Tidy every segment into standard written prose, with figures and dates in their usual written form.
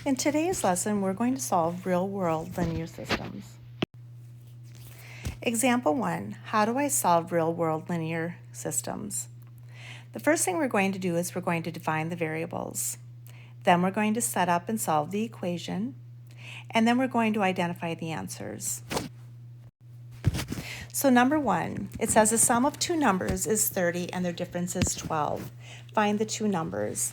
In today's lesson, we're going to solve real-world linear systems. Example 1, how do I solve real-world linear systems? The first thing we're going to do is we're going to define the variables. Then we're going to set up and solve the equation. And then we're going to identify the answers. So number 1, it says the sum of two numbers is 30 and their difference is 12. Find the two numbers.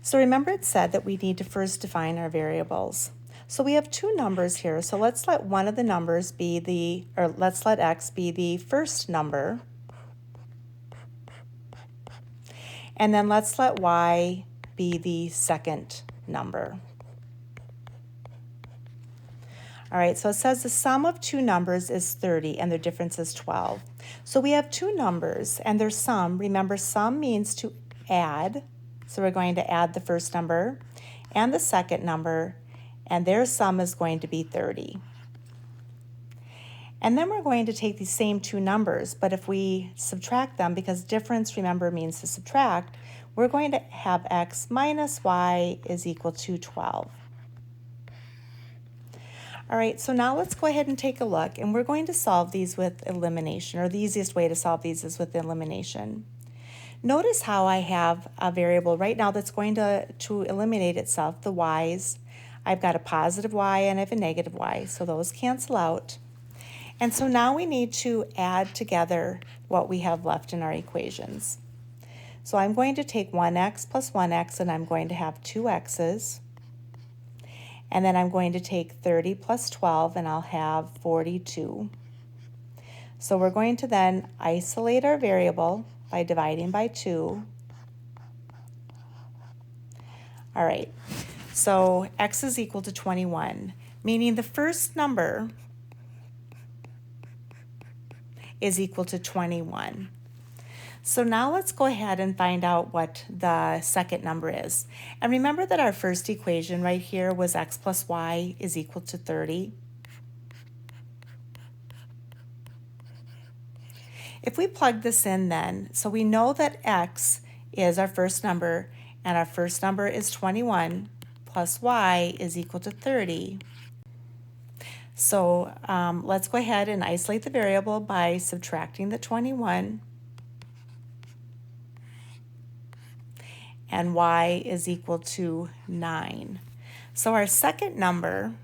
So remember it said that we need to first define our variables. So we have two numbers here, so let's let one of the numbers be let's let x be the first number. And then let's let y be the second number. All right, so it says the sum of two numbers is 30 and their difference is 12. So we have two numbers and their sum. Remember, sum means to add. So we're going to add the first number and the second number, and their sum is going to be 30. And then we're going to take these same two numbers, but if we subtract them, because difference, remember, means to subtract, we're going to have x minus y is equal to 12. All right, so now let's go ahead and take a look, and we're going to solve these with elimination, or the easiest way to solve these is with elimination. Notice how I have a variable right now that's going to eliminate itself, the y's. I've got a positive y and I have a negative y, so those cancel out. And so now we need to add together what we have left in our equations. So I'm going to take 1x plus 1x, and I'm going to have 2x's. And then I'm going to take 30 plus 12, and I'll have 42. So we're going to then isolate our variable by dividing by 2. All right, so x is equal to 21, meaning the first number is equal to 21. So now let's go ahead and find out what the second number is. And remember that our first equation right here was x plus y is equal to 30. If we plug this in then, so we know that x is our first number, and our first number is 21, plus y is equal to 30. So let's go ahead and isolate the variable by subtracting the 21. And y is equal to 9. So our second number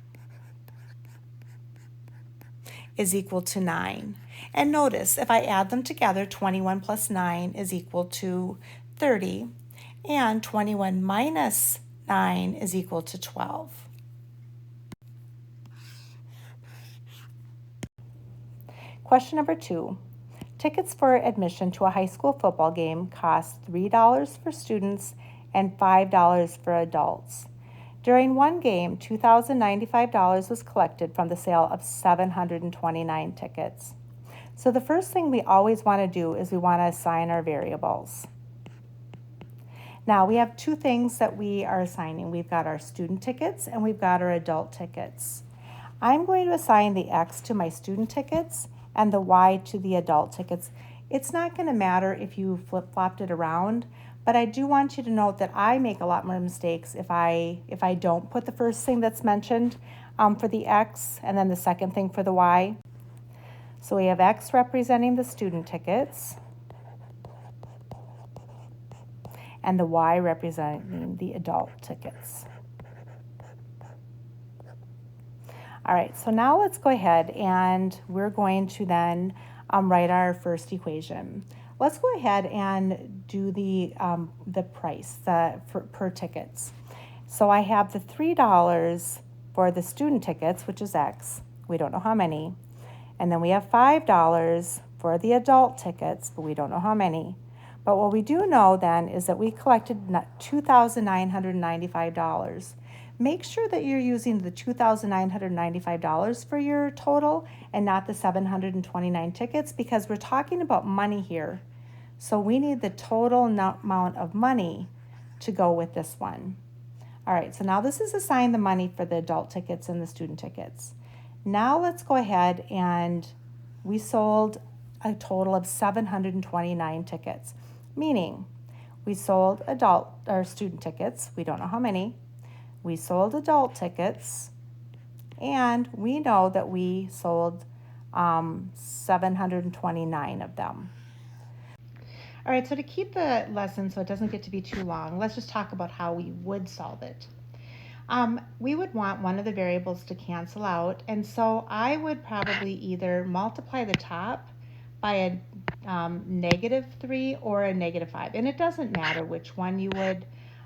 is equal to 9. And notice, if I add them together, 21 plus 9 is equal to 30, and 21 minus 9 is equal to 12. Question number 2. Tickets for admission to a high school football game cost $3 for students and $5 for adults. During one game, $2,095 was collected from the sale of 729 tickets. So the first thing we always want to do is we want to assign our variables. Now we have two things that we are assigning. We've got our student tickets and we've got our adult tickets. I'm going to assign the X to my student tickets and the Y to the adult tickets. It's not going to matter if you flip-flopped it around, but I do want you to note that I make a lot more mistakes if I don't put the first thing that's mentioned for the X and then the second thing for the Y. So we have X representing the student tickets and the Y representing the adult tickets. All right, so now let's go ahead and we're going to then write our first equation. Let's go ahead and do the price per tickets. So I have the $3 for the student tickets, which is X. We don't know how many. And then we have $5 for the adult tickets, but we don't know how many. But what we do know then is that we collected $2,995. Make sure that you're using the $2,995 for your total and not the 729 tickets, because we're talking about money here. So we need the total amount of money to go with this one. All right, so now this is assigned the money for the adult tickets and the student tickets. Now let's go ahead and we sold a total of 729 tickets, meaning we sold adult or student tickets, we don't know how many. we sold adult tickets, and we know that we sold 729 of them. All right, so to keep the lesson so it doesn't get to be too long, let's just talk about how we would solve it. We would want one of the variables to cancel out, and so I would probably either multiply the top by a -3 or a -5, and it doesn't matter which one you would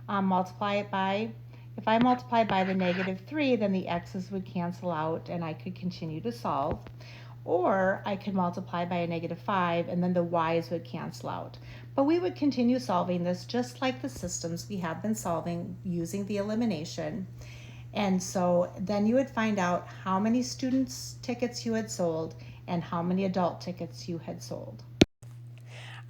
multiply it by. If I multiply by the -3, then the x's would cancel out and I could continue to solve. Or I could multiply by a -5 and then the y's would cancel out. But we would continue solving this just like the systems we have been solving using the elimination. And so then you would find out how many students' tickets you had sold and how many adult tickets you had sold.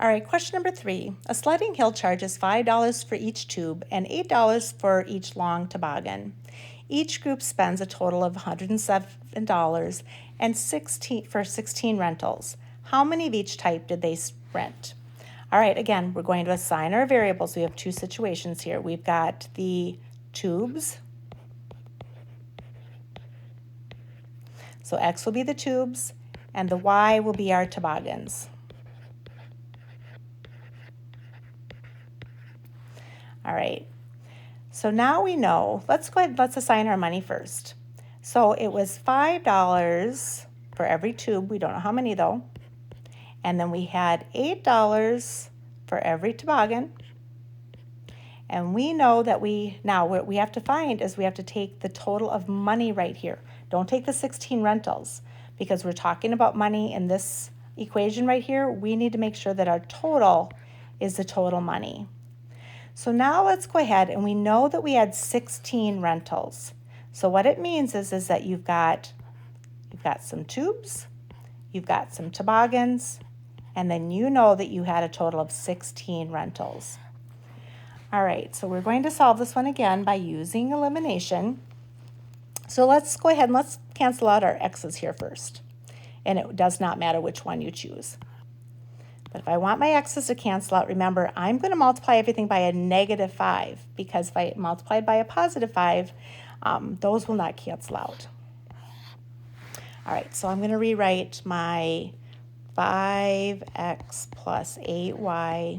All right, question number 3. A sledding hill charges $5 for each tube and $8 for each long toboggan. Each group spends a total of $107 and 16 rentals. How many of each type did they rent? All right, again, we're going to assign our variables. We have two situations here. We've got the tubes. So X will be the tubes, and the Y will be our toboggans. All right, so now we know, let's go ahead, let's assign our money first. So it was $5 for every tube, we don't know how many though. And then we had $8 for every toboggan. And we know that what we have to find is we have to take the total of money right here. Don't take the 16 rentals because we're talking about money in this equation right here. We need to make sure that our total is the total money. So now let's go ahead, and we know that we had 16 rentals. So what it means is that you've got some tubes, you've got some toboggans, and then you know that you had a total of 16 rentals. All right, so we're going to solve this one again by using elimination. So let's go ahead and let's cancel out our x's here first. And it does not matter which one you choose. But if I want my x's to cancel out, remember, I'm going to multiply everything by a -5 because if I multiply by a +5, those will not cancel out. All right, so I'm going to rewrite my 5x plus 8y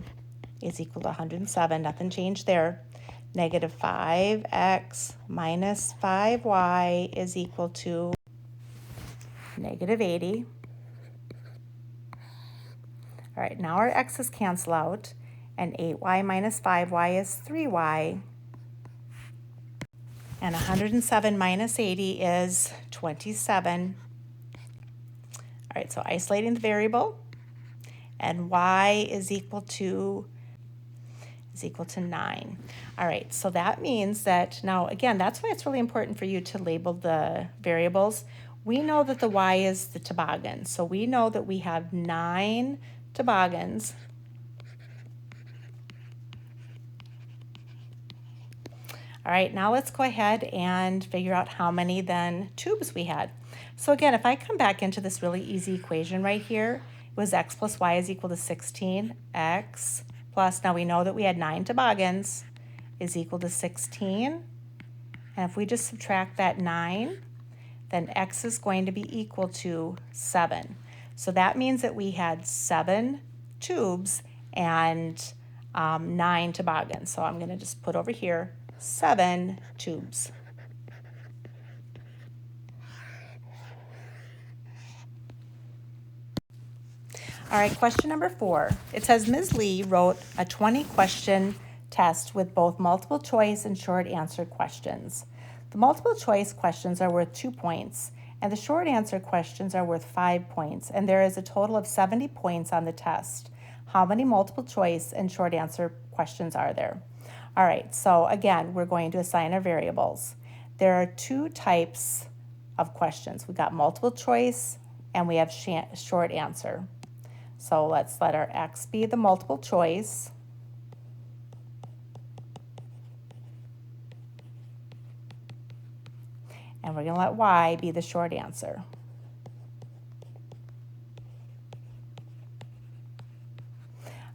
is equal to 107. Nothing changed there. -5x minus 5y is equal to -80. All right, now our x's cancel out, and 8y minus 5y is 3y. And 107 minus 80 is 27. All right, so isolating the variable, and y is equal to 9. All right, so that means that now, again, that's why it's really important for you to label the variables. We know that the y is the toboggan, so we know that we have 9 toboggans. All right, now let's go ahead and figure out how many then tubes we had. So again, if I come back into this really easy equation right here, it was x plus y is equal to 16. X plus, now we know that we had 9 toboggans, is equal to 16. And if we just subtract that 9, then x is going to be equal to 7. So that means that we had 7 tubes and 9 toboggans. So I'm going to just put over here 7 tubes. All right, question number 4. It says Ms. Lee wrote a 20-question test with both multiple choice and short answer questions. The multiple choice questions are worth 2 points, and the short answer questions are worth 5 points, and there is a total of 70 points on the test. How many multiple choice and short answer questions are there? All right, so again, we're going to assign our variables. There are 2 types of questions. We've got multiple choice and we have short answer. So let's let our X be the multiple choice. And we're going to let Y be the short answer.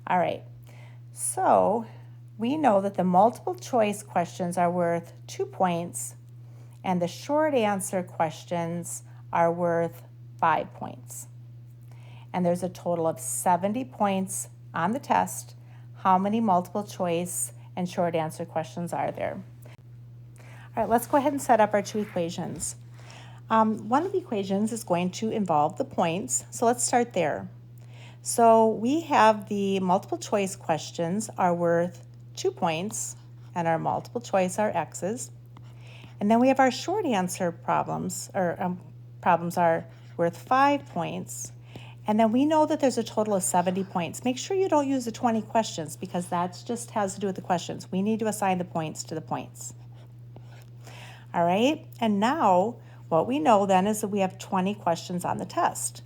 All right, so we know that the multiple choice questions are worth 2 points and the short answer questions are worth 5 points. And there's a total of 70 points on the test. How many multiple choice and short answer questions are there? All right, let's go ahead and set up our two equations. One of the equations is going to involve the points, so let's start there. So we have the multiple choice questions are worth 2 points, and our multiple choice are x's. And then we have our short answer problems, problems are worth 5 points. And then we know that there's a total of 70 points. Make sure you don't use the 20 questions because that just has to do with the questions. We need to assign the points to the points. All right, and now what we know then is that we have 20 questions on the test.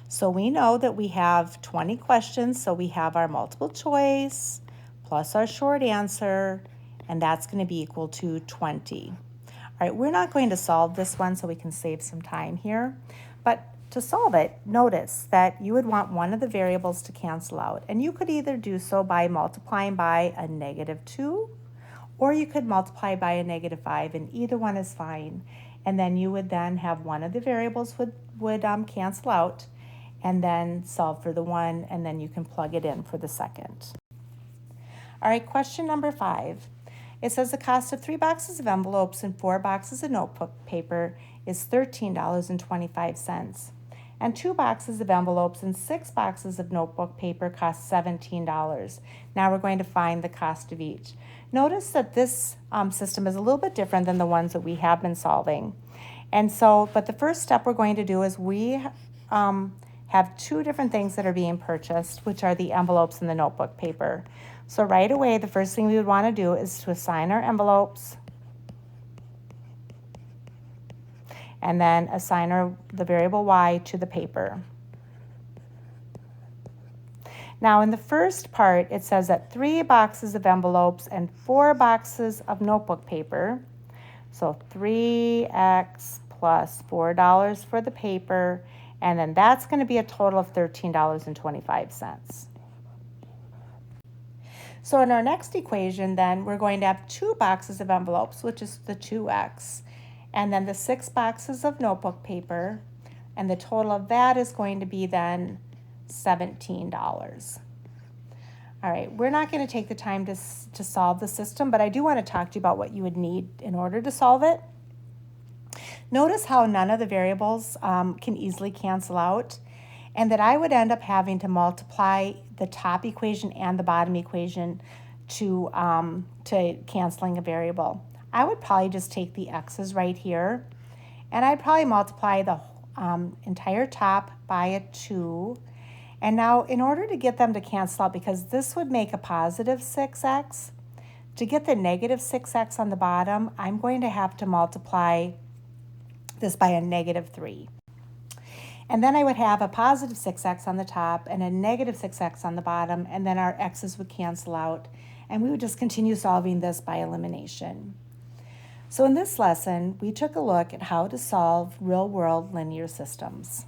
So we know that we have 20 questions, so we have our multiple choice plus our short answer, and that's going to be equal to 20. All right, we're not going to solve this one so we can save some time here, but to solve it, notice that you would want one of the variables to cancel out, and you could either do so by multiplying by a -2, or you could multiply by a -5, and either one is fine. And then you would then have one of the variables would cancel out, and then solve for the one, and then you can plug it in for the second. All right, question number 5. It says the cost of 3 boxes of envelopes and 4 boxes of notebook paper is $13.25. And 2 boxes of envelopes and 6 boxes of notebook paper cost $17. Now we're going to find the cost of each. Notice that this system is a little bit different than the ones that we have been solving. And so, but the first step we're going to do is we have 2 different things that are being purchased, which are the envelopes and the notebook paper. So right away, the first thing we would want to do is to assign our envelopes and then assign the variable y to the paper. Now in the first part, it says that 3 boxes of envelopes and 4 boxes of notebook paper. So 3x plus $4 for the paper, and then that's going to be a total of $13.25. So in our next equation then, we're going to have 2 boxes of envelopes, which is the 2x, and then the 6 boxes of notebook paper, and the total of that is going to be then $17. All right, we're not going to take the time to solve the system, but I do want to talk to you about what you would need in order to solve it. Notice how none of the variables can easily cancel out, and that I would end up having to multiply the top equation and the bottom equation to canceling a variable. I would probably just take the x's right here, and I'd probably multiply the entire top by a 2. And now in order to get them to cancel out, because this would make a positive 6x, to get the negative 6x on the bottom, I'm going to have to multiply this by a -3. And then I would have a positive 6x on the top and a negative 6x on the bottom, and then our x's would cancel out, and we would just continue solving this by elimination. So in this lesson, we took a look at how to solve real-world linear systems.